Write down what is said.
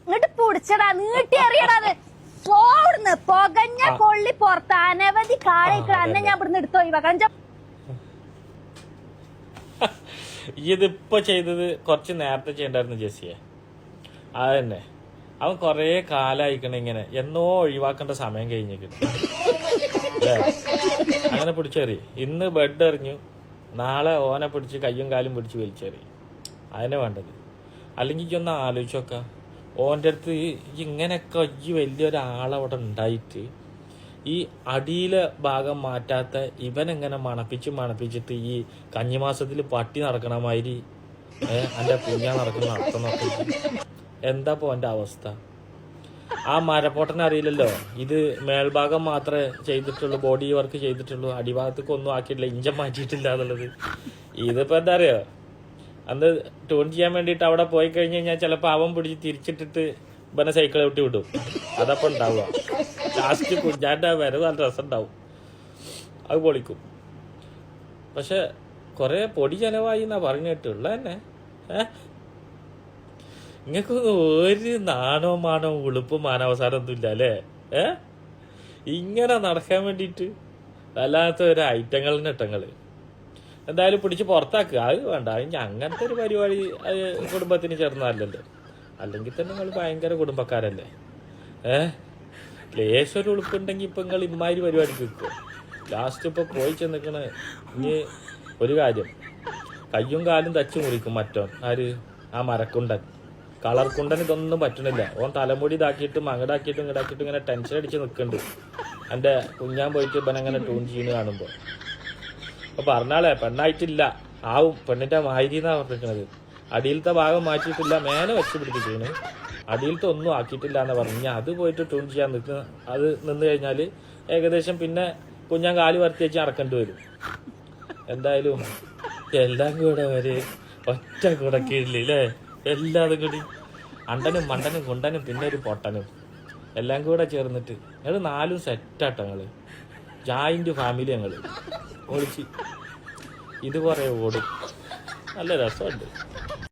ഇങ്ങോട്ട് പൊടിച്ചടാ നീട്ടി അറിയടാത് പോടുന്ന് പൊകഞ്ഞ കൊള്ളി പുറത്ത് അനവധി കാളയിക്കട അന്നെ ഞാൻ ഇവിടുന്ന് എടുത്തു ഒഴിവാക്കണം. ഇതിപ്പോ ചെയ്തത് കുറച്ച് നേരത്തെ ചെയ്യണ്ടായിരുന്നു ജെസ്സിയെ. അത് തന്നെ അവൻ കൊറേ കാലായിക്കണ ഇങ്ങനെ എന്നോ ഒഴിവാക്കേണ്ട സമയം കഴിഞ്ഞിട്ട് അങ്ങനെ പിടിച്ചെറി. ഇന്ന് ബെഡ് എറിഞ്ഞു, നാളെ ഓനെ പിടിച്ച് കയ്യും കാലും പിടിച്ച് വലിച്ചെറി. അതിനെ വേണ്ടത്. അല്ലെങ്കിൽ ഒന്ന് ആലോചിച്ചോക്ക, ഓൻ്റെ അടുത്ത് ഇങ്ങനെയൊക്കെ ഈ വലിയൊരാളവിടെ ഉണ്ടായിട്ട് ഈ അടിയിലെ ഭാഗം മാറ്റാത്ത ഇവനെങ്ങനെ മണപ്പിച്ചിട്ട് ഈ കഞ്ഞിമാസത്തിൽ പട്ടി നടക്കണ മാതിരി എൻ്റെ കുഞ്ഞാ നടക്കുന്ന നടത്തം നോക്കി. എന്താ പോ എൻ്റെ അവസ്ഥ? ആ മരപ്പൊട്ടനെ അറിയില്ലല്ലോ, ഇത് മേൽഭാഗം മാത്രമേ ചെയ്തിട്ടുള്ളൂ, ബോഡി വർക്ക് ചെയ്തിട്ടുള്ളൂ, അടിഭാഗത്തേക്ക് ഒന്നും ആക്കിയിട്ടില്ല, ഇഞ്ചം മാറ്റിയിട്ടില്ല എന്നുള്ളത്. ഇതിപ്പോ എന്താ അറിയോ, അന്ന് ട്യൂൺ ചെയ്യാൻ വേണ്ടിയിട്ട് അവിടെ പോയി കഴിഞ്ഞ് കഴിഞ്ഞാൽ ചിലപ്പോൾ അവൻ പിടിച്ച് തിരിച്ചിട്ടിട്ട് ഇവനെ സൈക്കിൾ വിട്ട് വിടും. അതപ്പോൾ ഉണ്ടാവുക ലാസ്റ്റ് കുഞ്ഞാൻ്റെ വരവ് നല്ല രസം ഉണ്ടാവും, അത് പൊളിക്കും. പക്ഷെ കൊറേ പൊടി ചെലവായി എന്നാ പറഞ്ഞു കേട്ടുള്ള തന്നെ. ഇങ്ങക്കൊന്നും ഒരു നാണോ മാനോ ഉളുപ്പും മാനവസാരം ഒന്നും ഇല്ല അല്ലേ? ഇങ്ങനെ നടക്കാൻ വേണ്ടിയിട്ട് വല്ലാത്ത ഒരു ഐറ്റങ്ങള്. എന്തായാലും പിടിച്ച് പുറത്താക്കുക, അത് വേണ്ട. ഇനി അങ്ങനത്തെ ഒരു പരിപാടി കുടുംബത്തിന് ചേർന്നല്ലോ. അല്ലെങ്കിൽ തന്നെ നിങ്ങൾ ഭയങ്കര കുടുംബക്കാരല്ലേ. ലേശൊരു ഉളുപ്പുണ്ടെങ്കിൽ ഇപ്പൊ നിങ്ങൾ ഇമ്മാതിരി പരിപാടിക്ക് നിൽക്കും. ലാസ്റ്റ് ഇപ്പൊ പോയി ചെന്നിക്കണ. ഇനി ഒരു കാര്യം, കയ്യും കാലും തച്ചു മുറിക്കും മറ്റോൻ. ആര്? ആ മരക്കുണ്ടൻ, കളർ കുണ്ടൻ. ഇതൊന്നും പറ്റണില്ല. ഓൻ തലമുടി ഇതാക്കിയിട്ട് മങ്ങടാക്കിയിട്ടും ഇങ്ങടാക്കിയിട്ടും ഇങ്ങനെ ടെൻഷൻ അടിച്ച് നിൽക്കുന്നുണ്ട്. എൻ്റെ കുഞ്ഞാൻ പോയിട്ട് ഇവനങ്ങനെ ട്യൂൺ ചെയ്യുന്ന കാണുമ്പോൾ. അപ്പൊ പറഞ്ഞാളെ പെണ്ണായിട്ടില്ല, ആവും പെണ്ണിന്റെ മാതിരി എന്നാ പറഞ്ഞിരിക്കണത്. അടിയിലത്തെ ഭാഗം മാറ്റിയിട്ടില്ല, മേലെ വെച്ച് പിടിപ്പിക്കുന്നു. അടിയിലത്തെ ഒന്നും ആക്കിയിട്ടില്ല എന്ന് പറഞ്ഞു. അത് പോയിട്ട് ട്യൂൺ ചെയ്യാൻ നിൽക്കുന്ന, അത് നിന്ന് കഴിഞ്ഞാൽ ഏകദേശം പിന്നെ കുഞ്ഞാൻ കാല് വരത്തി വെച്ച് നടക്കേണ്ടി വരും. എന്തായാലും എല്ലാം കൂടെ ഒരു ഒറ്റ കുടക്കീഴില്ലേ, എല്ലാതും കൂടി അണ്ടനും മണ്ടനും കുണ്ടനും പിന്നെ ഒരു പൊട്ടനും എല്ലാം കൂടെ ചേർന്നിട്ട് ഞങ്ങൾ 4 സെറ്റാട്ടോ. ഞങ്ങള് ജോയിന്റ് ഫാമിലി, ഞങ്ങള് ഒളിച്ച് ഇത് കുറെ ഓടും. നല്ല രസമുണ്ട്.